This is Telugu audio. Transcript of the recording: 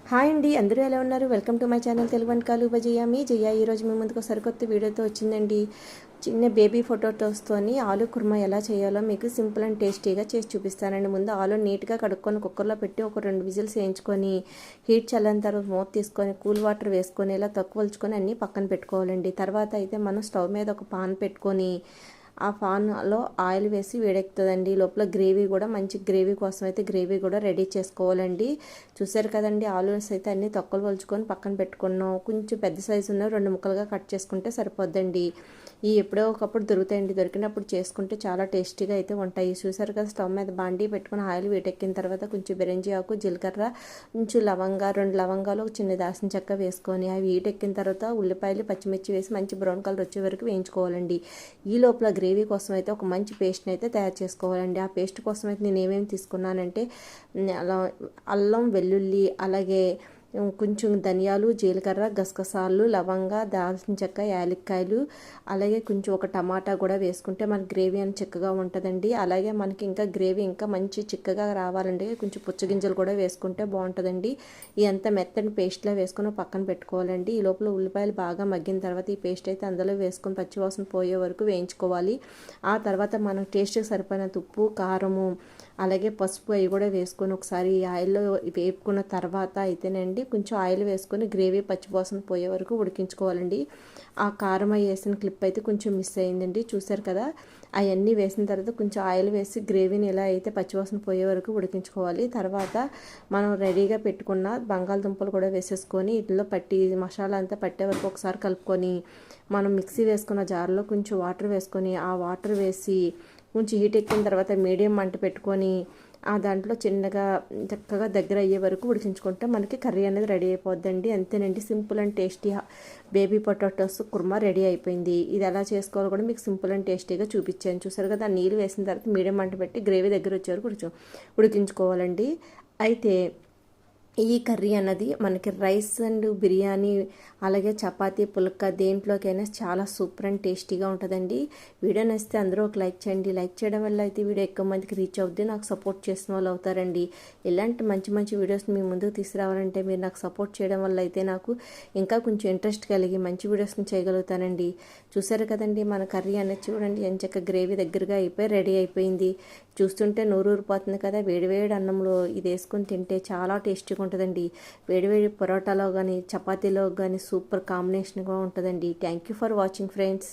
హాయ్ అండి, అందరూ ఎలా ఉన్నారు? Welcome to my channel Telugu వంటకాలు బజయ్య. మీ జయ. ఈరోజు మీ ముందుకు సరికొత్త వీడియోతో వచ్చిందండి. చిన్న బేబీ ఫోటోతోని ఆలు కుర్మా ఎలా చేయాలో మీకు సింపుల్ అండ్ టేస్టీగా చేసి చూపిస్తానండి. ముందు ఆలు నీట్గా కడుక్కొని కుక్కర్లో పెట్టి ఒక 2 విజిల్స్ వేయించుకొని హీట్ చల్లని తర్వాత మూత తీసుకొని కూల్ వాటర్ వేసుకొని ఇలా తక్కువల్చుకొని అన్నీ పక్కన పెట్టుకోవాలండి. తర్వాత అయితే మనం స్టవ్ మీద ఒక పాన్ పెట్టుకొని ఆ పాన్లో ఆయిల్ వేసి వేడెక్కుతుందండి. లోపల గ్రేవీ కూడా మంచి గ్రేవీ కోసం అయితే గ్రేవీ కూడా రెడీ చేసుకోవాలండి. చూసారు కదండి, ఆలూస్ అయితే అన్నీ తొక్కలు వలుచుకొని పక్కన పెట్టుకున్నాం. కొంచెం పెద్ద సైజు ఉన్న 2 ముక్కలుగా కట్ చేసుకుంటే సరిపోద్దండి. ఈ ఎప్పుడో ఒకప్పుడు దొరుకుతాయండి, దొరికినప్పుడు చేసుకుంటే చాలా టేస్టీగా అయితే ఉంటాయి. చూసారు కదా, స్టవ్ మీద బాండీ పెట్టుకుని ఆయిల్ వేడెక్కిన తర్వాత కొంచెం బిరంజీ ఆకు, జీలకర్ర, కొంచెం లవంగా, 2 లవంగాలు, చిన్న దాల్చిన చెక్క వేసుకొని అవి వేడెక్కిన తర్వాత ఉల్లిపాయలు, పచ్చిమిర్చి వేసి మంచి బ్రౌన్ కలర్ వచ్చే వరకు వేయించుకోవాలండి. ఈ లోపల గ్రేవీ కోసం అయితే ఒక మంచి పేస్ట్ని అయితే తయారు చేసుకోవాలండి. ఆ పేస్ట్ కోసం అయితే నేను ఏమేమి తీసుకున్నానంటే అల్లం, వెల్లుల్లి, అలాగే కొంచెం ధనియాలు, జీలకర్ర, గసగసాలు, లవంగా, దాల్చిన చెక్క, యాలక్కాయలు, అలాగే కొంచెం ఒక టమాటా కూడా వేసుకుంటే మన గ్రేవీ అని చిక్కగా ఉంటుందండి. అలాగే మనకి ఇంకా గ్రేవీ ఇంకా మంచి చిక్కగా రావాలండి కొంచెం పుచ్చగింజలు కూడా వేసుకుంటే బాగుంటుందండి. ఈ అంతా మెత్తని పేస్ట్లో వేసుకొని పక్కన పెట్టుకోవాలండి. ఈ లోపల ఉల్లిపాయలు బాగా మగ్గిన తర్వాత ఈ పేస్ట్ అయితే అందులో వేసుకొని పచ్చివాసన పోయే వరకు వేయించుకోవాలి. ఆ తర్వాత మనం టేస్ట్కి సరిపోయినంత ఉప్పు, కారము, అలాగే పసుపు అవి కూడా వేసుకొని ఒకసారి ఈ ఆయిల్లో వేపుకున్న తర్వాత అయితేనండి కొంచెం ఆయిల్ వేసుకొని గ్రేవీ పచ్చివాసన పోయే వరకు ఉడికించుకోవాలండి. ఆ కారం వేసిన క్లిప్ అయితే కొంచెం మిస్ అయిందండి, చూసారు కదా. అవన్నీ వేసిన తర్వాత కొంచెం ఆయిల్ వేసి గ్రేవీని ఎలా అయితే పచ్చివాసన పోయే వరకు ఉడికించుకోవాలి. తర్వాత మనం రెడీగా పెట్టుకున్న బంగాళదుంపలు కూడా వేసేసుకొని ఇందులో పట్టి మసాలా అంతా పట్టే వరకు ఒకసారి కలుపుకొని మనం మిక్సీ వేసుకున్న జార్లో కొంచెం వాటర్ వేసుకొని ఆ వాటర్ వేసి కొంచెం హీట్ ఎక్కిన తర్వాత మీడియం మంట పెట్టుకొని ఆ దాంట్లో చిన్నగా చక్కగా దగ్గర అయ్యే వరకు ఉడికించుకుంటే మనకి కర్రీ అనేది రెడీ అయిపోద్దండి. అంతేనండి, simple and tasty baby potatoes kurma ready అయిపోయింది. ఇది ఎలా చేసుకోవాలో కూడా మీకు సింపుల్ అండ్ టేస్టీగా చూపించాను. చూసారు కదా, నీళ్ళు వేసిన తర్వాత మీడియం మంట పెట్టి గ్రేవీ దగ్గర వచ్చే వరకు ఉడికించుకోవాలండి. అయితే ఈ కర్రీ అన్నది మనకి రైస్ అండ్ బిర్యానీ, అలాగే చపాతీ, పుల్కా దేంట్లోకైనా చాలా సూపర్ అండ్ టేస్టీగా ఉంటుందండి. వీడియో నచ్చితే అందరూ ఒక లైక్ చేయండి. లైక్ చేయడం వల్ల అయితే వీడియో ఎక్కువ మందికి రీచ్ అవుద్ది, నాకు సపోర్ట్ చేసిన వాళ్ళు అవుతారండి. ఇలాంటి మంచి మంచి వీడియోస్ మీ ముందుకు తీసుకురావాలంటే మీరు నాకు సపోర్ట్ చేయడం వల్ల అయితే నాకు ఇంకా కొంచెం ఇంట్రెస్ట్ కలిగి మంచి వీడియోస్ని చేయగలుగుతానండి. చూసారు కదండి, మన కర్రీ అనేది చూడండి ఎంచక్క గ్రేవీ దగ్గరగా అయిపోయి రెడీ అయిపోయింది. చూస్తుంటే నోరు ఊరిపోతుంది కదా. వేడివేడి అన్నంలో ఇది వేసుకొని తింటే చాలా టేస్టీగా ఉంటుందండి. వేడివేడి పొరోటాలో కానీ చపాతీలో కానీ సూపర్ కాంబినేషన్గా ఉంటుందండి. Thank you for watching friends.